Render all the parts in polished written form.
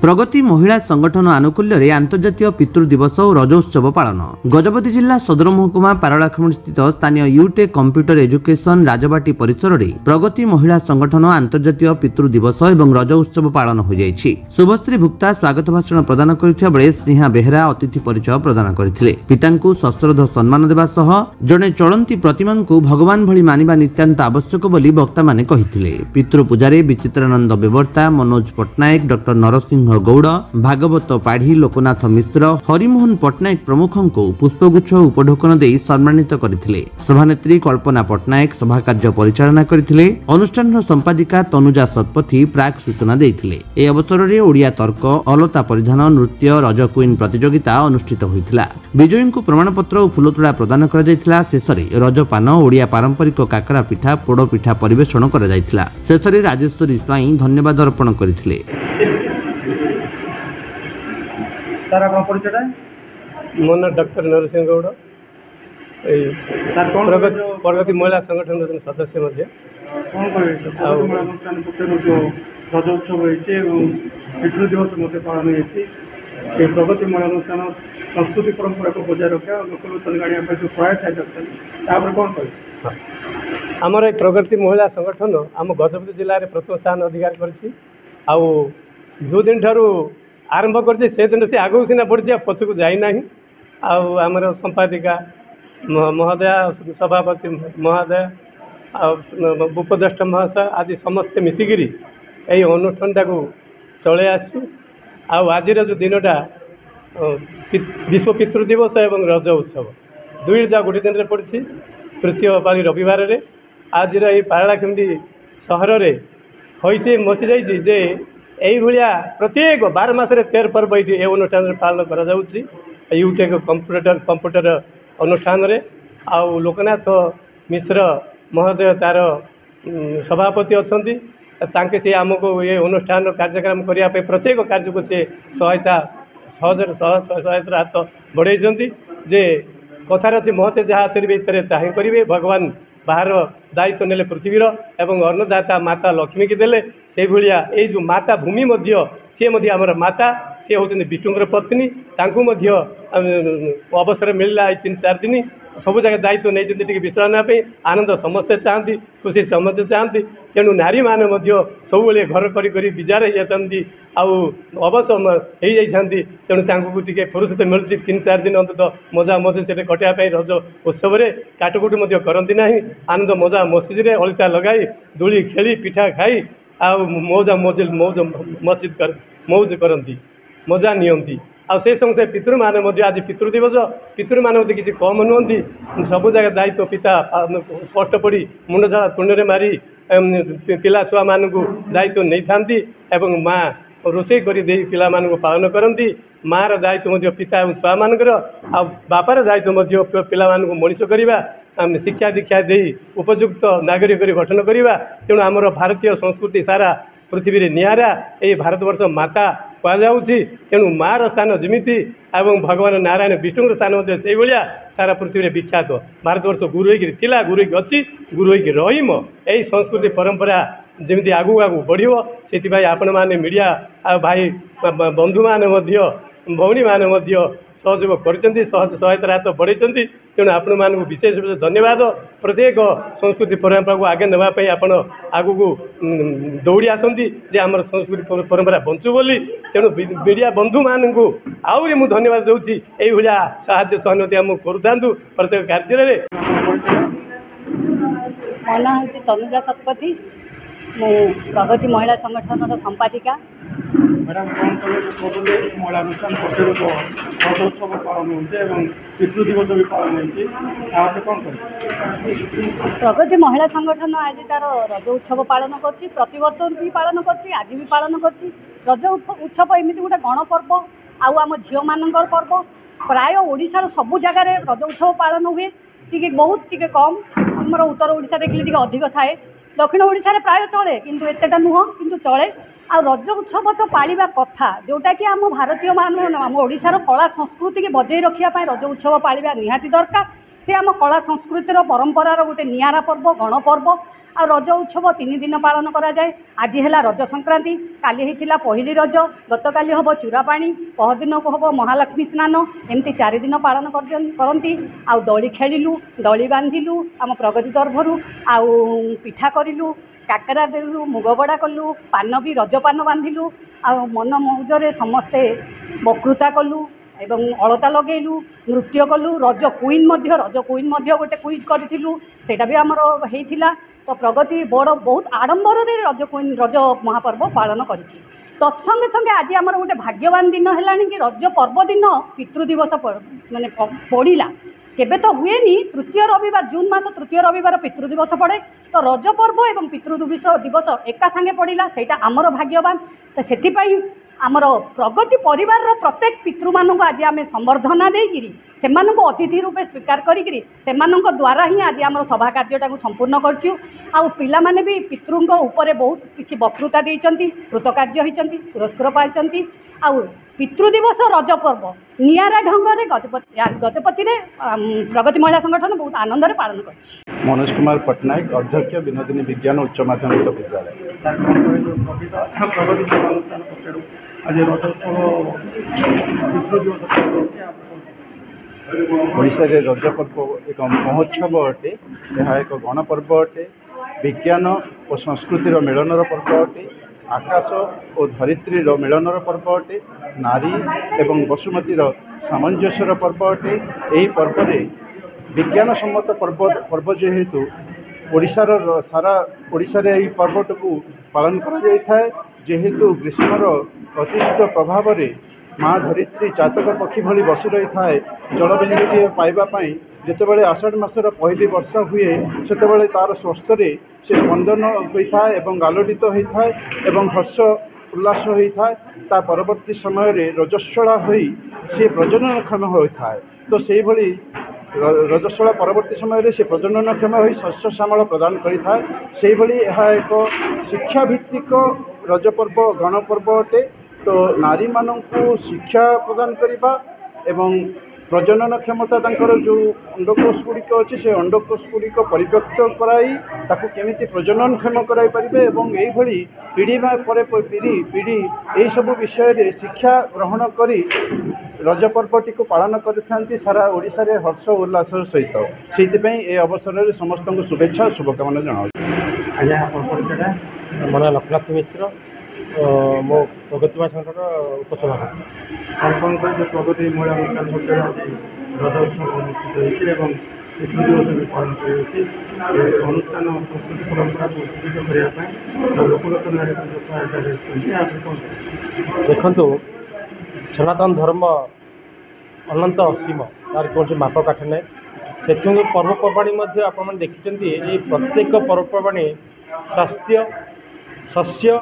प्रगति महिला संगठन आनुकूल्य अंतर्जातीय पितृ दिवस और रजोत्सव पालन। गजपति जिला सदर महकुमा पारलाखेमुंडी स्थित स्थानीय यूटेक कंप्यूटर एजुकेशन राजबाटी परिसर में प्रगति महिला संगठन अंतर्जातीय पितृ दिवस और रज उत्सव पालन हो जाइछि। शुभश्री भुक्ता स्वागत भाषण प्रदान करथिबा बेले स्नेहा बेहरा अतिथि परिचय प्रदान करथिले। पितांकु सश्रद्ध सम्मान देवा सह जड़े चलंती प्रतिमा को भगवान भली मानिबा नित्यांत आवश्यक बोली वक्ता माने कहिथिले। पितृ पूजारे विचित्रानंद बेवर्ता, मनोज पट्टनायक, डॉक्टर नरसिंह गौड़, भागवत पाढ़ी, लोकनाथ मिश्र, हरिमोहन पट्टनायक प्रमुख को पुष्पगुच्छ उपढोकन दे सम्मानित करथिले। सभानेत्री कल्पना पट्टनायक सभा कार्य परिचालना करथिले। अनुष्ठान संपादिका तनुजा सतपथी प्राक सूचना देथिले। ए अवसर में ओडिया तर्क, अलता परिधान, नृत्य, रज क्वीन प्रतियोगिता अनुष्ठित होइथिला। विजयी को प्रमाणपत्र और फुलतोड़ा प्रदान करा जायथिला। शेषरे रजपान, ओडिया पारंपरिक काकरा पिठा, पोड़ पिठा परिवेषण करा जायथिला। शेषरे राजेश्वरी स्वाई धन्यवाद अर्पण करथिले। मो ना डॉक्टर नरसिंह गौड़, प्रगति महिला संगठन सदस्य रजोत्सव पितृ दिवस पालन हो प्रगति महिला अनुष्ठान संस्कृति परंपरा को बजाय रखा लोकलोचन गाड़िया जो प्रयास कौन कह आमर प्रगति महिला संगठन आम गजपति जिले में प्रथम स्थान अधिकार कर दिन ठारू आरंभ कर दिन से आगू सीना बढ़ी पछक जाना आमर संपादिका महोदया, सभापति महोदय, उपदेष्ट महाशय आदि समस्ते मिसिकी यही अनुष्ठान को चले आज जो दिनटा विश्व पितृ दिवस एवं रज उत्सव दुई गोटे दिन में पड़ी। तृतीय पाली रविवार में आज पारलाखेमुंडी सहर में हईसे मची जाइए यही भाया प्रत्येक 12 मासरे 13 पर्व ये अनुष्ठान पालन करा यूटेक कंप्यूटर अनुष्ठान रे आउ लोकनाथ मिश्र महोदय तार सभापति अच्छा से आमको ये अनुष्ठान कार्यक्रम करने प्रत्येक कार्य को से सहायता सहायता हाथ बढ़े जे कथार अच्छे महते जहाँ भीतर ताही करेंगे। भगवान बाहर दायित्व नेले पृथ्वीर एवं अन्नदाता माता लक्ष्मी की देले से भाया ये जो माता भूमि सी आमर माता सी हूँ विष्णुर पत्नी अवसर मिलला 3-4 दिन सब जगह दायित्व नहीं विश्राम नापी आनंद समस्ते चाहती खुशी समस्ते चाहती तेणु नारी मैंने सब घर कर विजार अवश्य हो जाती तेणु टे फुर्सत मिलूँ 3-4 दिन अंत मजा मस्जिद से कटाई रज उत्सव काटकुट करती ना आनंद मजा मस्जिद में अलिता लगाई दूली खेली पिठा खाई मौजा मस्जिद मौज करती मजा नियंती से संगे पितृ मान आज पितृ दिवस पितृ मान किसी कम नुहति सब जगह दायित्व पिता कष्ट पड़ी मुंड झाड़ा तुंड मारी पिला छुआ मान दायित्व नहीं था माँ रोषे कर पिला पालन करती माँ दायित्व पिता और छुआ मानकर बापार दायित्व पिला मनीष करवा शिक्षा दीक्षा दे उपयुक्त नागरिक गठन करवा। तेणु आमर भारतीय संस्कृति सारा पृथ्वी रे निहारा ये भारतवर्ष माता कहुच्छी। तेणु मार स्थान जमीती एवं भगवान नारायण विष्णु स्थान से भाया सारा पृथ्वी रे विख्यात। भारतवर्ष गुरु होगा गुरु अच्छी गुरु रहीम यही संस्कृति परंपरा जमी आगू आगू बढ़ो से आपण मैंने मीडिया भाई बंधु मैंने भौणी मैंने सहयोग कर सहायता हाथ बढ़े। तेणु आपण मानक विशेष धन्यवाद। प्रत्येक संस्कृति परंपरा को आगे नापी आप आगू को दौड़ी आसती जे आम संस्कृति परंपरा बंचु बोली। तेणु मीडिया बंधु मानक आहरी मुझे धन्यवाद दूसरी यही भाया साहाय्य सहनुति आम करूँ प्रत्येक कार्य। मो ना हूँ तनुजा सतपथी, प्रगति महिला संगठन संपादिका। मैडम कौन कहे महिला अनुष्ठान रजोत्सव पालन हो पितृ दिवस भी पालन हो कौन कह प्रगति महिला संगठन आज तार रज उत्सव पालन कर प्रति वर्ष भी पालन कर आज भी पालन कर रज उत्सव एमती गोटे गणपर्व आम झील मान पर्व प्राय ओडिशार सबु जगार रज उत्सव पालन हुए टी बहुत टी कम आमर उत्तर ओडिशा देखिए अधिक थाए दक्षिण ओडिशा प्राय चले किंतु एतेटा नुह किंतु चले आ रज उत्सव तो पालिबा कथा जोटा कि आम भारतीय मान आम ओडिशार कला संस्कृति की बजाई रखापी रज उत्सव पालिबा निहाती दरकार। से आम कला संस्कृतिर परंपरार गोटे नियारा पर्व गणपर्व आ रज उत्सव 3 दिन पालन करा जाए। आज है रज संक्रांति, काली होता पहली रज, गतकाली हम चूरापाणी, पहरदिन को हम महालक्ष्मी स्नान, एमती 4 दिन पालन करती। आ दली खेलु, दली बांधिलु, आम प्रगति तरफर आउ पिठा करूँ, काकरा देलु, मुग बड़ा कलु, पान भी रजपान बांधिलु, आ मन मौजरे समस्ते बकृता कलु एवं अलता लगेलु, नृत्य कलु, रज क्वीन गोटे क्विज करूँ, सेटा भी आमर होता। तो प्रगति बड़ बहुत आडंबर रज क्वीन रज महापर्व पालन करी। तत्संगे संगे आज आमर गोटे भाग्यवान दिन है कि रज पर्व दिन पितृदिवस माने पड़ा। केबे तो हुए नी तृतीय रविवार, जून मास तृतीय रविवार पितृदिवस पड़े। तो रज पर्व एवं पितृदिवस एका सांगे पड़ा, सेटा आमर भाग्यवान। तो से आमर प्रगति परिवार प्रत्येक पितृ मानक आज आम संबर्धना देकिरी सेमानंको अतिथि रूपे स्वीकार करिकरी सेमानंको द्वारा ही आज आमर सभा कार्यटा संपूर्ण करछु। आउ पिला माने भी पितृंको ऊपर बहुत किछि वक्तृता देइचंती, कृतकार्य होइचंती, पुरस्कार पाइचंती। आउ पितृदिवस रज पर्व नियारा ढंगरे गजपति रे प्रगति महिला संगठन बहुत आनंद रे पालन करछि। मनोज कुमार पट्टनायक, अध्यक्ष विनोदिनी विज्ञान उच्च माध्यमिक विद्यालय। प्रगति अनुष्ठान पक्षर आज रजोत्सव ओडिशा रे रज पर्व एक महोत्सव अटे। यह एक गणपर्व अटे, विज्ञान और संस्कृतिर मिलनर पर्व अटे, आकाश और धरित्रीर मिलनर पर्व अटे, नारी एवं वसुमतीर सामंजस्यर पर्व अटे। यही पर्व विज्ञान सम्मत पर्व जेहेतु ओडिशार सारा ओडिशारे यही पर्वटी को पालन करा जाय थाए। जेहेतु ग्रीष्मर अतिष्ट प्रभाव रे माँ धरित्री चातक पक्षी भली बसी रही थाए जलबिंदुटी पाइबापी जितेबाला आषाढ़ मासर पहली वर्षा हुए सेतेबाला तार स्वस्थरे से स्पंदन होता है और आलोड़ित होता है और हर्ष उल्लास होता है। ता परवर्ती समय रजस्वला हो सी प्रजननक्षम होता है। तो से भली रजस्वला परवर्ती समय से प्रजननक्षम हो शस्य श्यामल प्रदान करें। से भली यह एक शिक्षाभित्तिक रजपर्व गणपर्व अटे। तो नारी मानू शिक्षा प्रदान करवा एवं प्रजनन क्षमता तांकर जो अंडकोश गुड़िक अच्छे से अंडकोश गुड़िक परिव्यक्त कराई ताकू केमिति प्रजनन क्षम कराई पारिबे एवं एई भली पीढ़ी पर पीढ़ी पीढ़ी यही सब विषय रे शिक्षा ग्रहण करी रज पर्वटी को पालन करथांती सारा ओडिशा रे हर्ष उल्लास सहित। से अवसर में समस्त को शुभेच्छा शुभकामना जनाऊँ। आज्ञा आपन परिचय मोर नाम लक्ष्मणाथ मिश्र, मो प्रगति संघर उपसभापति। कौन जो प्रगति महिला अनुष्ठान पक्षर आज रज उत्सव अनुष्ठित होती पितृदिवस भी पालन कर अनुष्ठान संस्कृति परंपरा को उत्साहित करने लोकगत नारी देखु सनातन धर्म अनंत असीम तार कौन मापकाठ ना से पर्वपर्वाणी आप देखिए प्रत्येक पर्वपर्वाणी स्वास्थ्य शस्य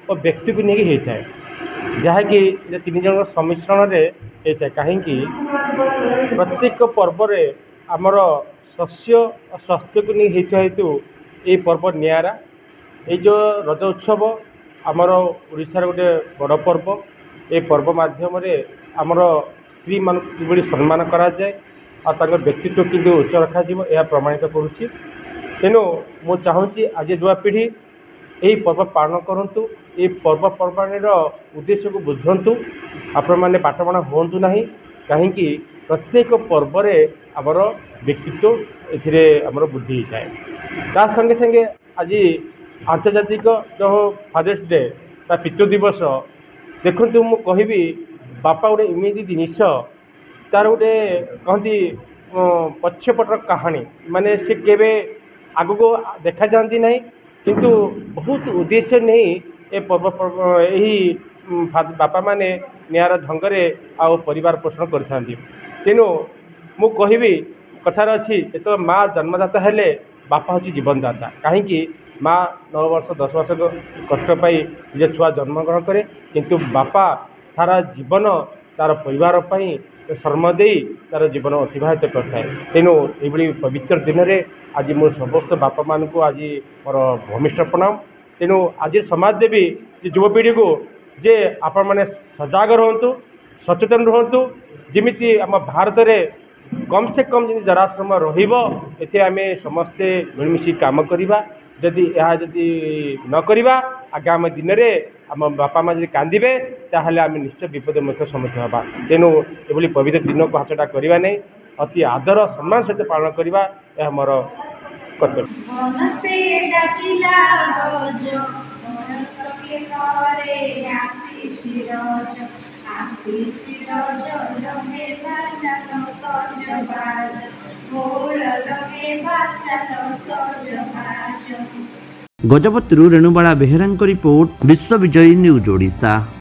और व्यक्ति को लेकिन होता है जहाँकि 3 जन सम्मिश्रण में होता है। कहीं प्रत्येक पर्व आमर शस्य और स्वास्थ्य को नहीं होता हेतु ये पर्व नियारा। ये जो रज उत्सव आमर ओडिशार गोटे बड़ पर्व। ये पर्व माध्यम आमर स्त्री मान कि सम्मान कराए और व्यक्तित्व कि उच्च रखा यह प्रमाणित करुच्ची। तेणु मु चाहूँगी आज युवा पीढ़ी यही पर्व पालन करूँ, ये पर्वपर्वाणी उद्देश्य को बुझंतु, आपण मैंने बाटबणा हूँ ना। कहीं प्रत्येक पर्व आमर व्यक्तित्व एमर बुद्धि होता है। ता संगे संगे आज आंतर्जातिक जो फादर्स डे ता पितृ दिवस देखु मु कहि बापा गोटे एमती जिनिस तार गोटे कहती पछपटर कहानी माने से केवे आग को देखा जाती ना किंतु बहुत उद्देश्य नहीं ए पर्व यही बापा माने नियारा ढंगरे आउ परिवार पोषण करथांती। तेणु मु कहि कथार अच्छी तो माँ जन्मदाता हेले बापा हूँ जीवनदाता। कहीं माँ 9 वर्ष 10 वर्ष कष्ट पाई निज छुआ जन्मग्रहण करे किंतु बापा सारा जीवन तार परिवार श्रम दे तार जीवन अतिबाहित करता है। तेणु ये पवित्र दिन में आज मो समस्त बापा मान को आज मोर भूमिष्ठ प्रणाम। तेणु आज समाज देवी युवपीढ़ी को जे आपण मैंने सजग रुहतु सचेतन रुहतु जमीती आम भारत में कम से कम जराश्रम रही समस्ते मिलमिशी काम करवा जदि यह जदि न करिबा आगामी दिन में आम बापा माँ जब कांदे ताहले आम निश्चय विपद सम्मुखीन हवा तेणु ये पवित्र दिन को हाथटा करवा नहीं अति आदर सम्मान सहित पालन करवा यह मोर कर्तव्य। गजपति रेणुबाला बेहेरा रिपोर्ट विश्व विजयी न्यूज ओडिशा।